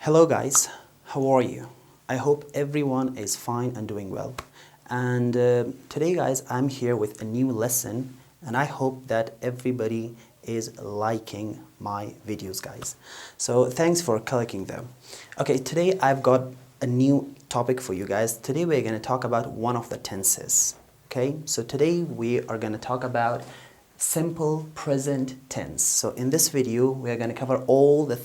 Hello guys, how are you? I hope everyone is fine and doing well. And today guys, I'm here with a new lesson and I hope that everybody is liking my videos guys. So thanks for clicking them. Okay, today I've got a new topic for you guys. Today we're going to talk about one of the tenses. Okay, so today we are going to talk about simple present tense. So in this video we are going to cover all the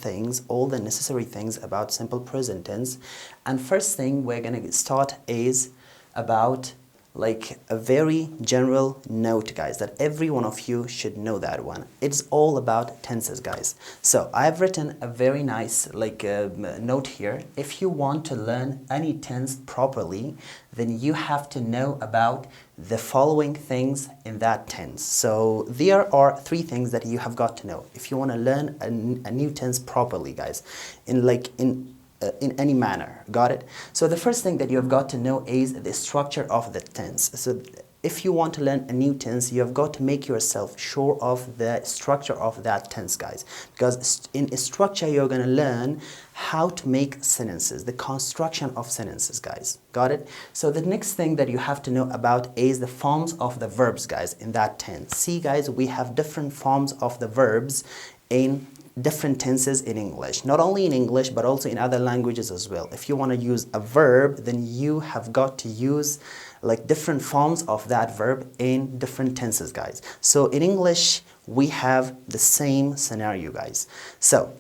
necessary things about simple present tense. And first thing we're going to start is about like a very general note guys, that every one of you should know that one. It's all about tenses guys. So I've written a very nice note here. If you want to learn any tense properly, then you have to know about the following things in that tense. So there are three things that you have got to know if you want to learn a new tense properly guys, in any manner. Got it? So the first thing that you have got to know is the structure of the tense. So if you want to learn a new tense, you have got to make yourself sure of the structure of that tense guys, because in a structure you're going to learn how to make sentences, the construction of sentences guys. Got it? So the next thing that you have to know about is the forms of the verbs guys in that tense. See guys, we have different forms of the verbs in different tenses in English, not only in English but also in other languages as well. If you want to use a verb, then you have got to use like different forms of that verb in different tenses guys. So in English we have the same scenario guys. So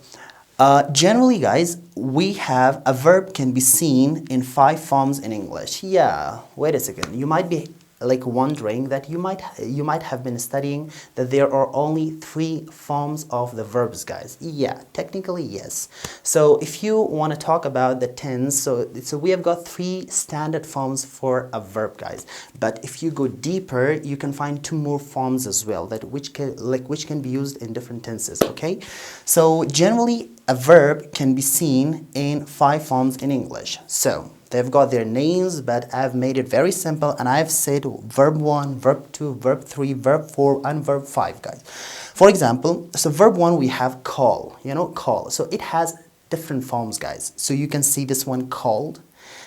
generally guys, we have a verb can be seen in 5 forms in English. Yeah, wait a second, you might be like wondering that you might have been studying that there are only 3 forms of the verbs guys. Yeah, technically yes. So if you want to talk about the tense, so we have got 3 standard forms for a verb guys, but if you go deeper you can find 2 more forms as well, that which can be used in different tenses. Okay, so generally a verb can be seen in 5 forms in English. So they've got their names, but I've made it very simple and I've said verb 1, verb 2, verb 3, verb 4 and verb 5 guys. For example, so verb 1 we have call, call. So it has different forms guys. So you can see this one called.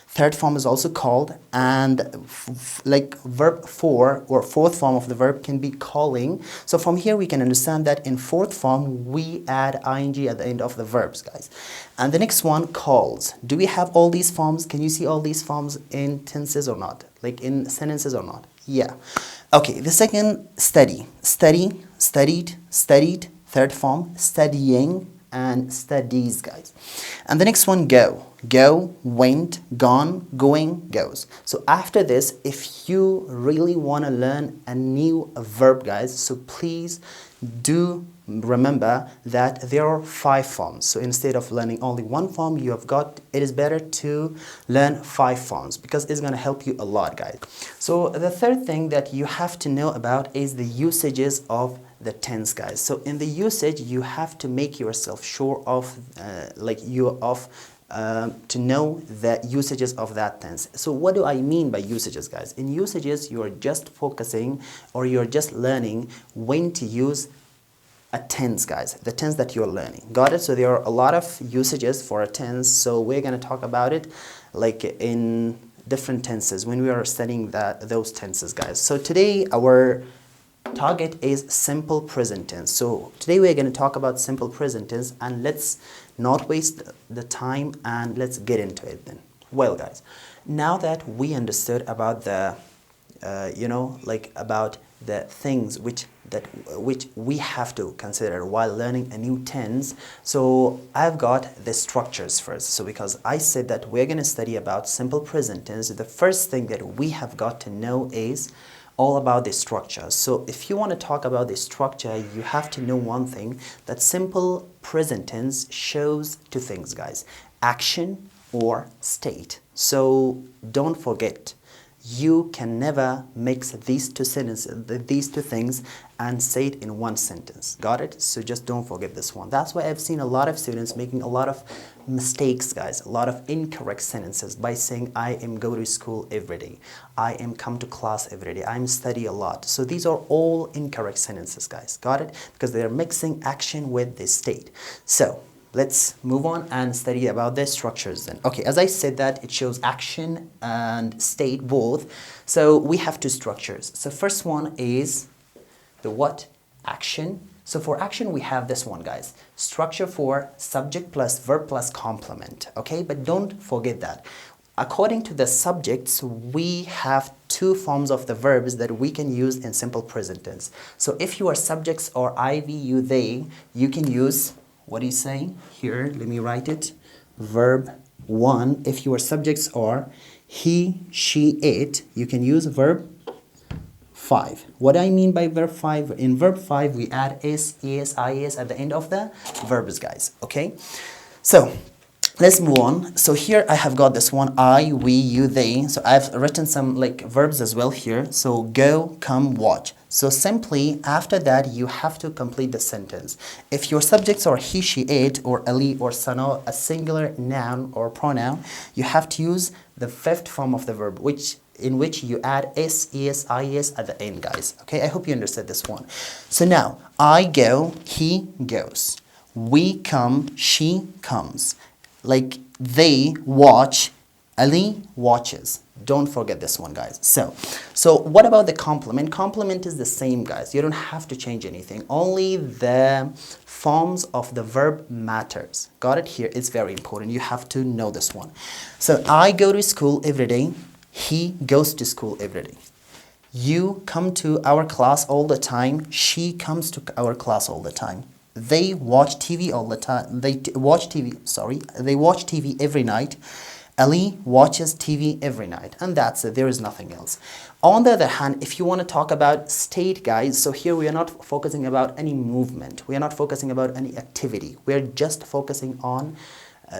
Third form is also called, and like verb 4 or fourth form of the verb can be calling. So from here we can understand that in fourth form we add ing at the end of the verbs guys. And the next one, calls. Do we have all these forms? Can you see all these forms in tenses or not? Like in sentences or not? Yeah. Okay, the second, study. Study, studied, studied. Third form, studying and studies guys. And the next one, go. Go, went, gone, going, goes. So after this, if you really want to learn a new verb guys, so please do remember that there are 5 forms. So instead of learning only 1 form, it is better to learn 5 forms because it's going to help you a lot guys. So the third thing that you have to know about is the usages of the tense guys. So in the usage you have to make yourself sure of to know the usages of that tense. So what do I mean by usages guys? In usages you are just focusing or you're just learning when to use a tense guys, the tense that you're learning. Got it? So there are a lot of usages for a tense, so we're going to talk about it like in different tenses when we are studying those tenses guys. So today our target is simple present tense. So today we're going to talk about simple present tense, and let's not waste the time and let's get into it then. Well guys, now that we understood about the about the things which we have to consider while learning a new tense, so I've got the structures first. So because I said that we're going to study about simple present tense, the first thing that we have got to know is all about the structure. So if you want to talk about the structure, you have to know one thing, that simple present tense shows 2 things guys, action or state. So don't forget, you can never mix these 2 sentences, these 2 things and say it in one sentence. Got it? So just don't forget this one. That's why I've seen a lot of students making a lot of mistakes guys, a lot of incorrect sentences by saying I am go to school every day, I am come to class every day, I am study a lot. So these are all incorrect sentences guys. Got it? Because they are mixing action with the state. So let's move on and study about the structures then. Okay, as I said that it shows action and state both. So we have two structures. So first one is the what? Action. So for action we have this one, guys. Structure for subject plus verb plus complement. Okay, but don't forget that. According to the subjects, we have two forms of the verbs that we can use in simple present tense. So if your subjects are I, we, you, they, you can use, what do you say? Here, let me write it. Verb 1. If your subjects are he, she, it, you can use verb 5. What I mean by verb 5, in verb 5 we add is, is, is at the end of the verbs, guys. Okay, so let's move on. So here I have got this one, I, we, you, they. So I've written some like verbs as well here. So go, come, watch. So simply after that you have to complete the sentence. If your subjects are he, she, it, or ali, or sana, a singular noun or pronoun, you have to use the fifth form of the verb, in which you add is, is at the end, guys. Okay, I hope you understood this one. So now, I go, he goes. We come, she comes. Like they watch, Ali watches. Don't forget this one, guys. So what about the complement? Complement is the same, guys. You don't have to change anything. Only the forms of the verb matters. Got it? Here, it's very important. You have to know this one. So I go to school every day. He goes to school every day. You come to our class all the time. She comes to our class all the time. They watch TV all the time. They watch TV every night. Ali watches TV every night. And that's it. There is nothing else. On the other hand, if you want to talk about state, guys, so here we are not focusing about any movement. We are not focusing about any activity. We are just focusing on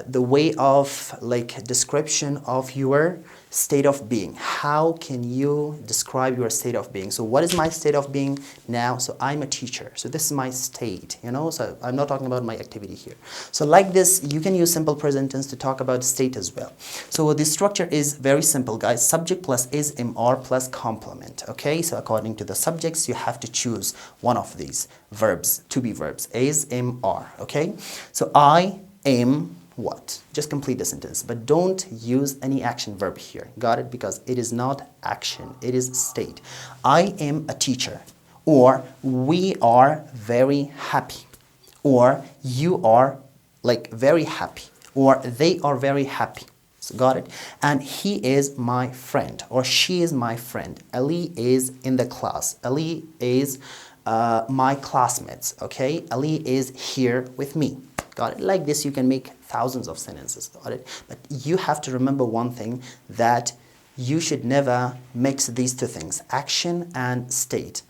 the way of like description of your state of being. How can you describe your state of being? So what is my state of being now? So I'm a teacher. So this is my state, you know, so I'm not talking about my activity here. So like this, you can use simple present tense to talk about state as well. So the structure is very simple, guys. Subject plus is, mr plus complement. Okay, so according to the subjects, you have to choose one of these verbs, to be verbs, is, mr. Okay, so I am what? Just complete the sentence, but don't use any action verb here. Got it? Because it is not action, it is state. I am a teacher, or we are very happy, or you are like very happy, or they are very happy. So got it? And he is my friend, or she is my friend. Ali is in the class. Ali is my classmates. Okay? Ali is here with me. Got it? Like this, you can make thousands of sentences. Got it? But you have to remember one thing, that you should never mix these two things, action and state.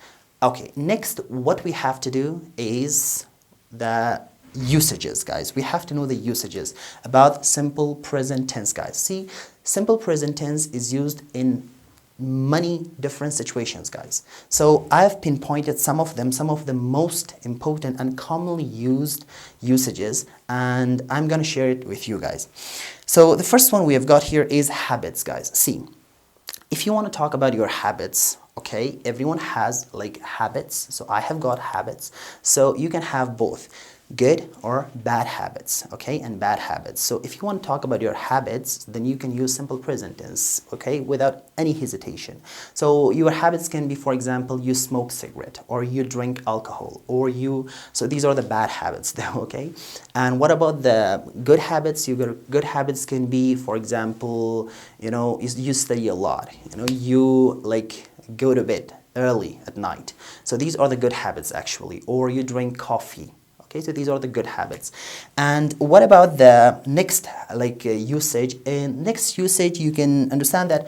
Okay, next, what we have to do is the usages, guys. We have to know the usages about simple present tense, guys. See, simple present tense is used in many different situations, guys. So I've pinpointed some of them, some of the most important and commonly used usages, and I'm gonna share it with you guys. So the first one we have got here is habits, guys. See, if you want to talk about your habits, okay, everyone has like habits. So I have got habits. So you can have both good or bad habits, okay, and bad habits. So if you want to talk about your habits, then you can use simple present tense, okay, without any hesitation. So your habits can be, for example, you smoke cigarette, or you drink alcohol, or so these are the bad habits though, okay. And what about the good habits? Good habits can be, for example, you know, you study a lot, you know, you like go to bed early at night. So these are the good habits actually. Or you drink coffee. Okay, so these are the good habits. And what about the next usage? In next usage, you can understand that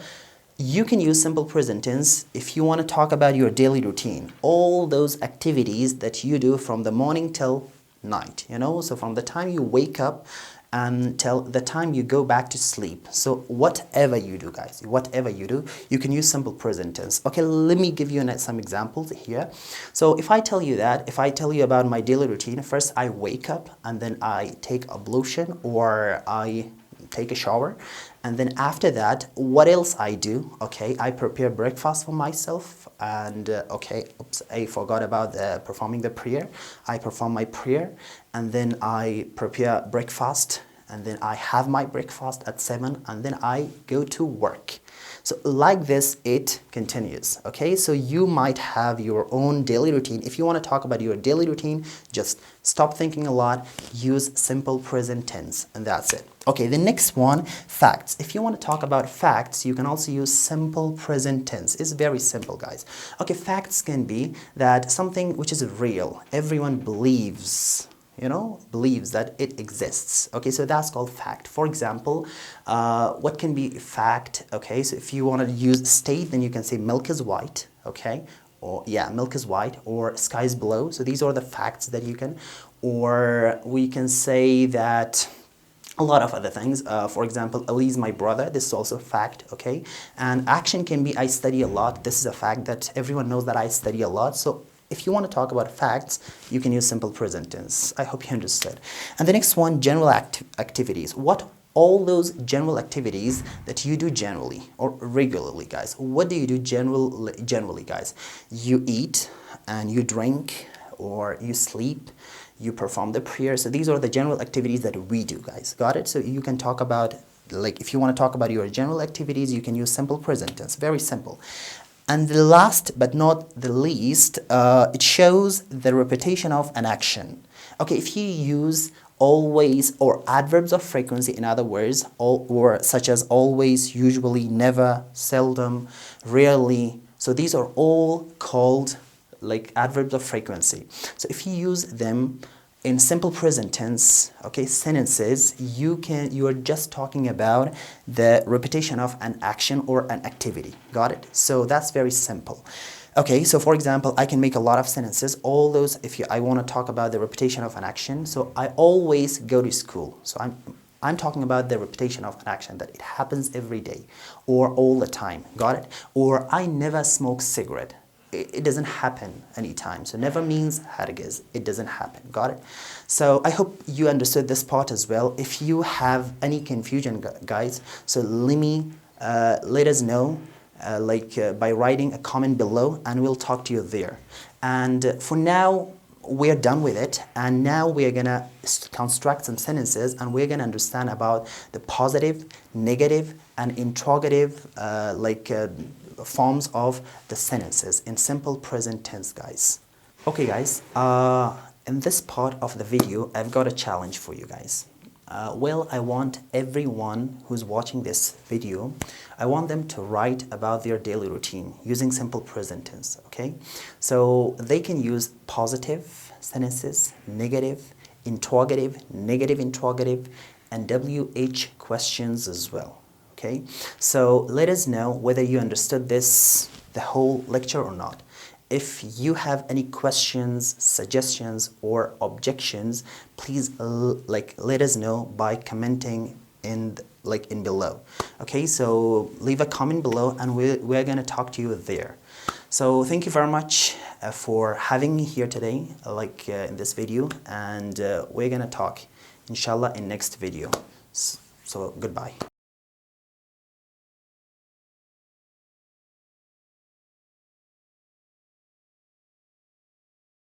you can use simple present tense if you want to talk about your daily routine, all those activities that you do from the morning till night, you know, so from the time you wake up until the time you go back to sleep. So whatever you do, guys, whatever you do, you can use simple present tense. Okay, let me give you some examples here. So if I tell you about my daily routine, first I wake up and then I take ablution, or I take a shower, and then after that, what else I do? Okay, I prepare breakfast for myself, and okay, oops, I forgot about performing the prayer. I perform my prayer, and then I prepare breakfast, and then I have my breakfast at 7, and then I go to work. So like this, it continues. Okay, so you might have your own daily routine. If you want to talk about your daily routine, just stop thinking a lot, use simple present tense, and that's it. Okay, the next one, facts. If you want to talk about facts, you can also use simple present tense. It's very simple, guys. Okay, facts can be that something which is real, everyone believes, believes that it exists. Okay, so that's called fact. For example, what can be fact? Okay, so if you want to use state, then you can say milk is white. Okay, or yeah, milk is white, or sky is blue. So these are the facts that you can, or we can say that a lot of other things. For example, Ali is my brother. This is also a fact, okay? And action can be I study a lot. This is a fact that everyone knows that I study a lot. So if you want to talk about facts, you can use simple present tense. I hope you understood. And the next one, general activities. What all those general activities that you do generally or regularly, guys. What do you do generally, guys? You eat and you drink, or you sleep, you perform the prayer. So these are the general activities that we do, guys. Got it? So you can talk about, like, if you want to talk about your general activities, you can use simple present tense. Very simple. And the last but not the least, it shows the repetition of an action. Okay, if you use always or adverbs of frequency, in other words, or such as always, usually, never, seldom, rarely. So these are all called like adverbs of frequency. So if you use them in simple present tense, okay, sentences, you are just talking about the repetition of an action or an activity. Got it? So that's very simple. Okay, so for example, I can make a lot of sentences. All those, I want to talk about the repetition of an action. So I always go to school. So I'm talking about the repetition of an action, that it happens every day or all the time. Got it? Or I never smoke cigarette. It doesn't happen anytime. So never means hargiz. It doesn't happen. Got it? So I hope you understood this part as well. If you have any confusion, guys, so let us know by writing a comment below, and we'll talk to you there. And for now, we're done with it, and now we're gonna construct some sentences, and we're gonna understand about the positive, negative, and interrogative forms of the sentences in simple present tense, guys. Okay, guys, in this part of the video, I've got a challenge for you guys. I want everyone who's watching this video, I want them to write about their daily routine using simple present tense, okay? So they can use positive sentences, negative, interrogative, negative interrogative, and WH questions as well, okay? So let us know whether you understood the whole lecture or not. If you have any questions, suggestions, or objections, please let us know by commenting in below. Okay, so leave a comment below, and we're gonna talk to you there. So thank you very much for having me here today, in this video, and we're gonna talk, inshallah, in next video. So goodbye.